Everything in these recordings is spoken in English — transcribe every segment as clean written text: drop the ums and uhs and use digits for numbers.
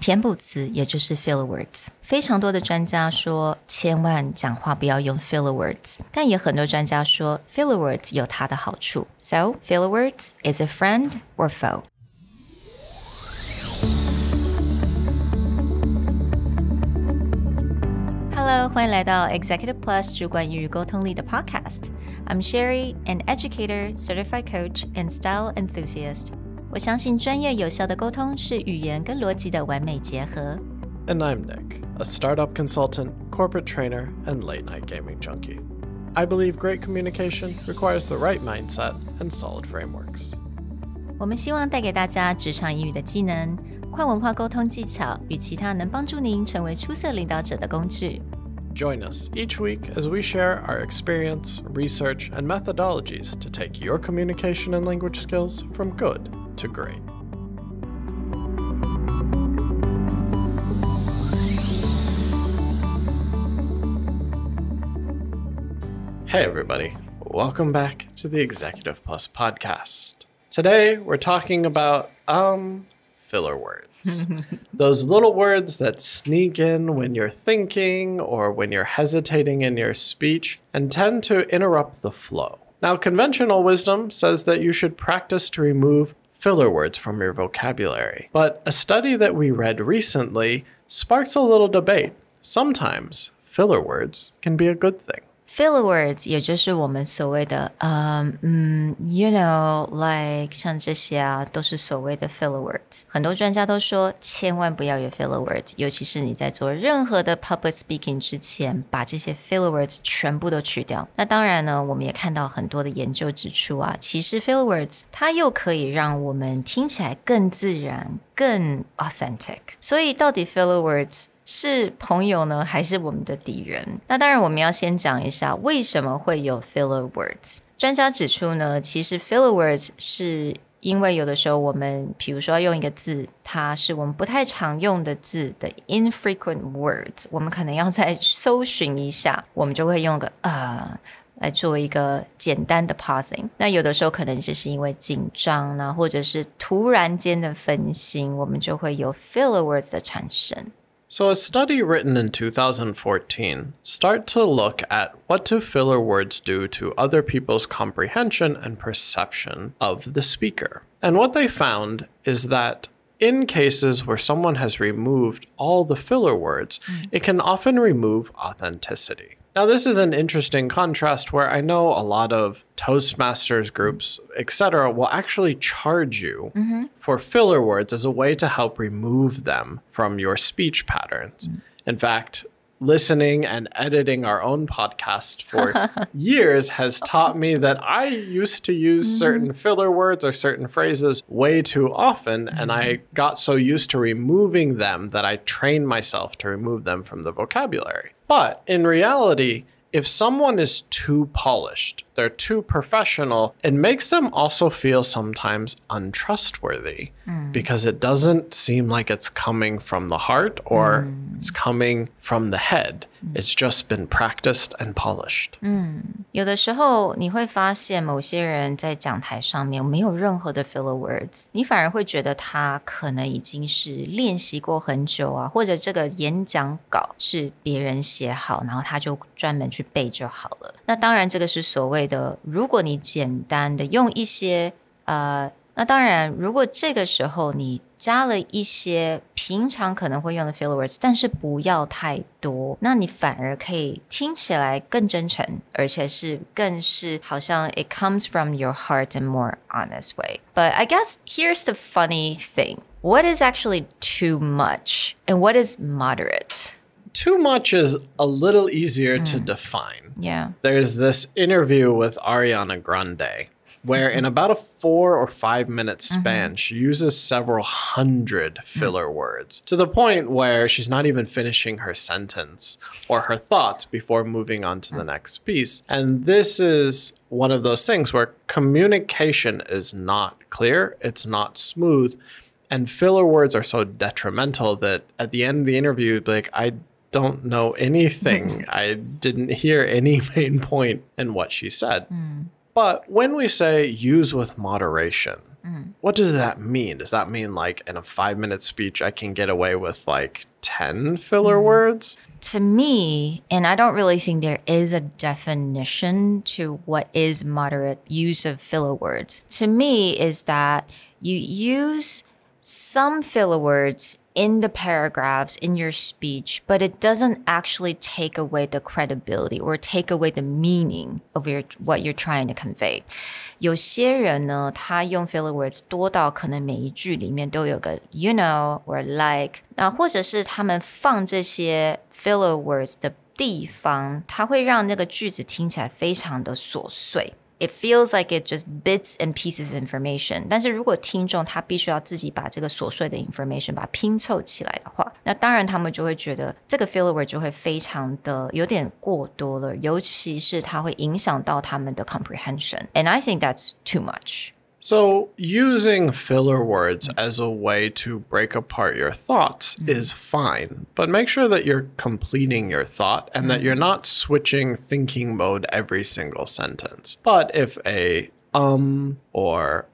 填补词也就是 filler words。非常多的专家说千万讲话不要用 filler words， 但也很多专家说 filler words 有它的好处。So, filler words is a friend or foe? Hello, 欢迎来到 Executive Plus 主管与沟通力的 Podcast. I'm Sherry, an educator, certified coach, and style enthusiast. 我相信专业有效的沟通是语言跟逻辑的完美结合。And I'm Nick, a startup consultant, corporate trainer, and late-night gaming junkie. I believe great communication requires the right mindset and solid frameworks. 我们希望带给大家职场英语的技能、跨文化沟通技巧与其他能帮助您成为出色领导者的工具。Join us each week as we share our experience, research, and methodologies to take your communication and language skills from good to great. Hey everybody, welcome back to the Executive Plus podcast. Today we're talking about filler words. Those little words that sneak in when you're thinking or when you're hesitating in your speech and tend to interrupt the flow. Now, conventional wisdom says that you should practice to remove filler words from your vocabulary. But a study that we read recently sparks a little debate. Sometimes filler words can be a good thing. Filler words 也就是我们所谓的you know, like 像这些啊，都是所谓的 filler words。很多专家都说千万不要有 filler words， 尤其是你在做任何的 public speaking 之前，把这些 filler words 全部都去掉。那当然呢，我们也看到很多的研究指出啊，其实 filler words 它又可以让我们听起来更自然、更 authentic。所以到底 filler words是朋友呢，还是我们的敌人？那当然我们要先讲一下为什么会有 filler words。专家指出呢，其实 filler words 是因为有的时候我们比如说要用一个字，它是我们不太常用的字的 infrequent words， 我们可能要再搜寻一下，我们就会用个来做一个简单的 pausing。 那有的时候可能就是因为紧张啊，或者是突然间的分心，我们就会有 filler words 的产生。So a study written in 2014 started to look at what do filler words do to other people's comprehension and perception of the speaker. And what they found is that in cases where someone has removed all the filler words, it can often remove authenticity. Now, this is an interesting contrast where I know a lot of Toastmasters groups, etc., will actually charge you for filler words as a way to help remove them from your speech patterns. In fact, listening and editing our own podcast for years has taught me that I used to use certain filler words or certain phrases way too often, and I got so used to removing them that I trained myself to remove them from the vocabulary. But in reality, if someone is too polished, they're too professional, it makes them also feel sometimes untrustworthy because it doesn't seem like it's coming from the heart or it's coming from the head. It's just been practiced and polished. 有的时候你会发现某些人在讲台上面没有任何的 filler words， 你反而会觉得他可能已经是练习过很久啊，或者这个演讲稿是别人写好，然后他就专门去背就好了。那当然这个是所谓的，如果你简单的用一些那当然如果这个时候你加了一些平常可能会用的 filler words， 但是不要太多，那你反而可以听起来更真诚，而且是更是好像 it comes from your heart in more honest way. But I guess here's the funny thing. What is actually too much and what is moderate? Too much is a little easier to define. Yeah. There's this interview with Ariana Grande where in about a 4 or 5 minute span, she uses several hundred filler words to the point where she's not even finishing her sentence or her thoughts before moving on to the next piece. And this is one of those things where communication is not clear, it's not smooth, and filler words are so detrimental that at the end of the interview, you'd be like, I don't know anything. I didn't hear any main point in what she said. But when we say use with moderation, what does that mean? Does that mean like in a 5-minute speech, I can get away with like 10 filler words? To me, and I don't really think there is a definition to what is moderate use of filler words. To me, is that you use some filler words in the paragraphs in your speech, but it doesn't actually take away the credibility or take away the meaning of what you're trying to convey. 有些人呢，他用 filler words 多到可能每一句里面都有个 you know or like， 那或者是他们放这些 filler words 的地方，它会让那个句子听起来非常的琐碎。It feels like it just bits and pieces information. 但是如果听众他必须要自己把这个琐碎的 information 把它拼凑起来的话，那当然他们就会觉得这个 filler word 就会非常的有点过多了，尤其是它会影响到他们的 comprehension. And I think that's too much. So using filler words as a way to break apart your thoughts is fine, but make sure that you're completing your thought and that you're not switching thinking mode every single sentence. But if a or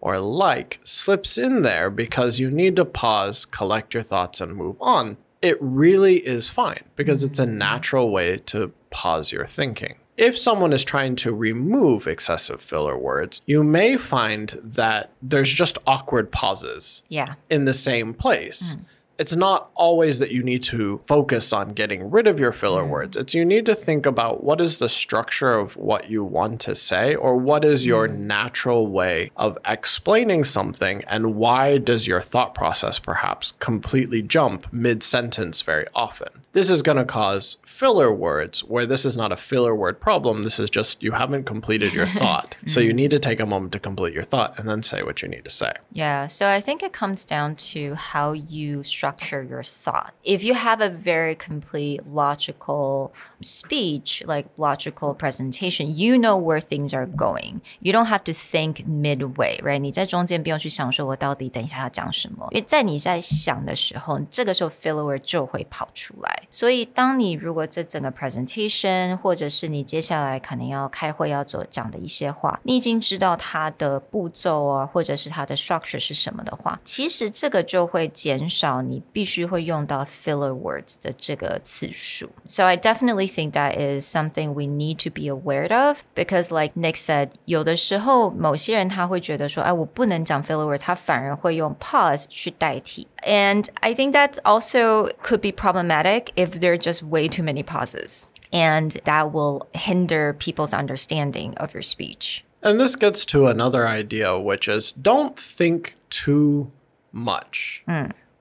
like slips in there because you need to pause, collect your thoughts, and move on, it really is fine because it's a natural way to pause your thinking. If someone is trying to remove excessive filler words, you may find that there's just awkward pauses in the same place. It's not always that you need to focus on getting rid of your filler words. It's you need to think about what is the structure of what you want to say, or what is your natural way of explaining something, and why does your thought process perhaps completely jump mid-sentence very often. This is going to cause filler words where this is not a filler word problem. This is just you haven't completed your thought. So you need to take a moment to complete your thought and then say what you need to say. Yeah, so I think it comes down to how you structure your thought. If you have a very complete logical speech, like logical presentation, you know where things are going. You don't have to think midway, right? 你在中间不用去想说我到底等一下要讲什么，因为在你在想的时候，这个时候 filler word 就会跑出来。所以当你如果这整个 presentation 或者是你接下来可能要开会要讲的一些话，你已经知道它的步骤啊，或者是它的 structure 是什么的话，其实这个就会减少你必须会用到 filler words 的这个次数。So I definitely think that is something we need to be aware of, because like Nick said, 有的时候某些人他会觉得说，哎，我不能讲 filler words， 他反而会用 pause 去代替。And I think that also could be problematic if there are just way too many pauses. And that will hinder people's understanding of your speech. And this gets to another idea, which is don't think too much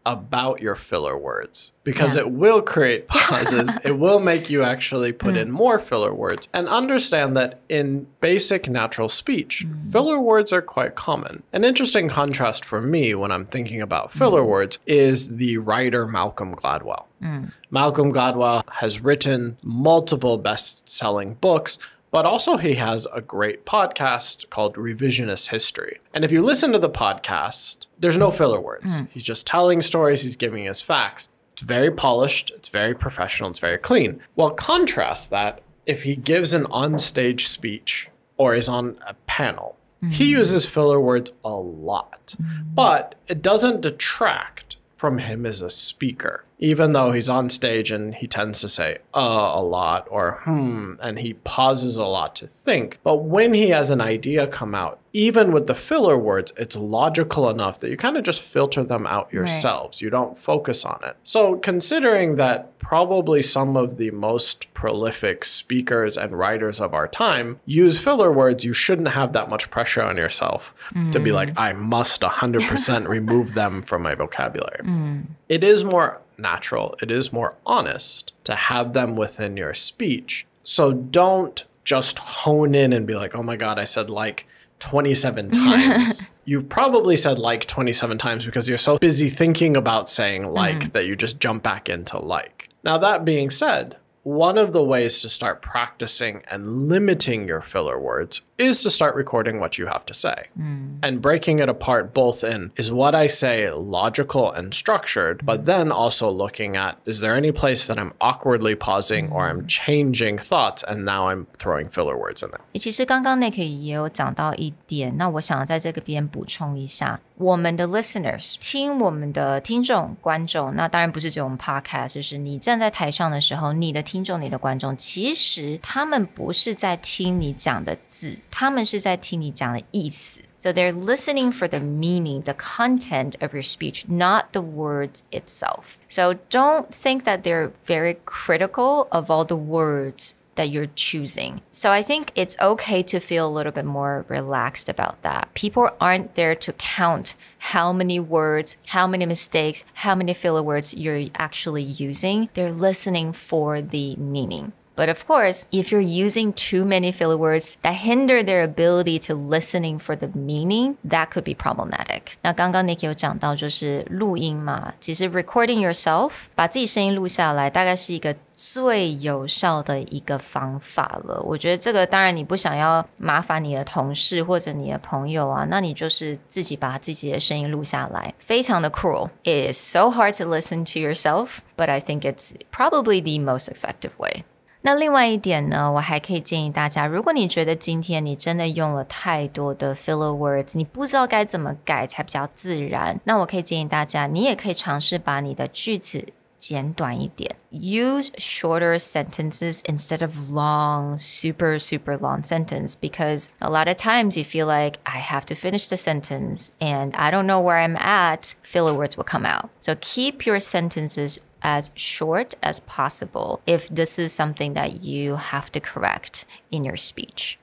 about your filler words, because it will create pauses. It will make you actually put in more filler words. And understand that in basic natural speech, filler words are quite common. An interesting contrast for me when I'm thinking about filler words is the writer Malcolm Gladwell. Malcolm Gladwell has written multiple best-selling books, but also he has a great podcast called Revisionist History. And if you listen to the podcast, there's no filler words. He's just telling stories, he's giving us facts. It's very polished, it's very professional, it's very clean. Well, contrast that if he gives an onstage speech or is on a panel. He uses filler words a lot, but it doesn't detract from him as a speaker. Even though he's on stage and he tends to say a lot or and he pauses a lot to think. But when he has an idea come out, even with the filler words, it's logical enough that you kind of just filter them out yourselves. Right. You don't focus on it. So considering that probably some of the most prolific speakers and writers of our time use filler words, you shouldn't have that much pressure on yourself to be like, I must 100% remove them from my vocabulary. It is more natural, it is more honest to have them within your speech. So don't just hone in and be like, oh my God, I said like 27 times. You've probably said like 27 times because you're so busy thinking about saying like that you just jump back into like. Now, that being said, one of the ways to start practicing and limiting your filler words is to start recording what you have to say and breaking it apart both in, is what I say logical and structured, but then also looking at, is there any place that I'm awkwardly pausing or I'm changing thoughts and now I'm throwing filler words in there? 其实刚刚 Nick 也有讲到一点，那我想要在这个边补充一下，我们的 listeners 听我们的听众观众，那当然不是只有我们 podcast， 就是你站在台上的时候，你的听众你的观众，其实他们不是在听你讲的字，他们是在听你讲的意思。So they're listening for the meaning, the content of your speech, not the words itself. So don't think that they're very critical of all the words that you're choosing. So I think it's okay to feel a little bit more relaxed about that. People aren't there to count how many words, how many mistakes, how many filler words you're actually using. They're listening for the meaning. But of course, if you're using too many filler words that hinder their ability to listening for the meaning, that could be problematic. 那刚刚 Nick 有讲到就是录音嘛，其实 recording yourself 把自己声音录下来大概是一个最有效的一个方法了。我觉得这个当然你不想要麻烦你的同事或者你的朋友啊，那你就是自己把自己的声音录下来，非常的 cruel. It is so hard to listen to yourself, but I think it's probably the most effective way.那另外一点呢，我还可以建议大家，如果你觉得今天你真的用了太多的 filler words， 你不知道该怎么改才比较自然，那我可以建议大家，你也可以尝试把你的句子简短一点。Use shorter sentences instead of long, super long sentence, because a lot of times you feel like I have to finish the sentence and I don't know where I'm at, filler words will come out. So keep your sentences as short as possible if this is something that you have to correct in your speech.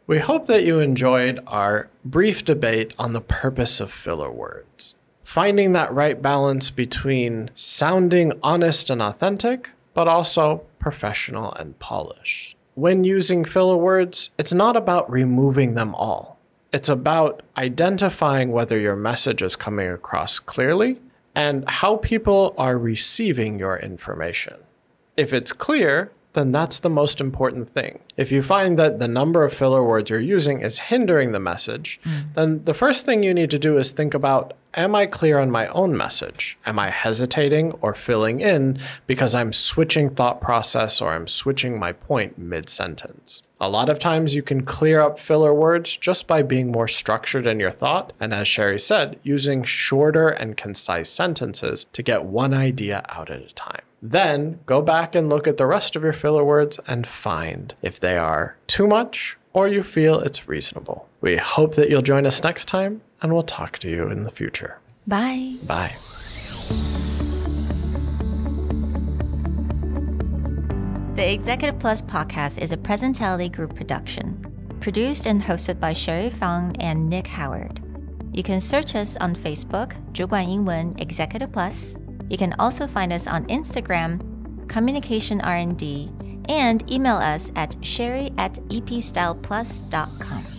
We hope that you enjoyed our brief debate on the purpose of filler words. Finding that right balance between sounding honest and authentic, but also professional and polished. When using filler words, it's not about removing them all. It's about identifying whether your message is coming across clearly and how people are receiving your information. If it's clear, then that's the most important thing. If you find that the number of filler words you're using is hindering the message, then the first thing you need to do is think about, am I clear on my own message? Am I hesitating or filling in because I'm switching thought process or I'm switching my point mid-sentence? A lot of times you can clear up filler words just by being more structured in your thought, and as Sherry said, using shorter and concise sentences to get one idea out at a time. Then go back and look at the rest of your filler words and find if they are too much or you feel it's reasonable. We hope that you'll join us next time, and we'll talk to you in the future. Bye. Bye. The Executive Plus podcast is a Presentality Group production, produced and hosted by Sherry Fang and Nick Howard. You can search us on Facebook, 主管英文 Executive Plus. You can also find us on Instagram, Communication R&D, and email us at sherry@epstyleplus.com.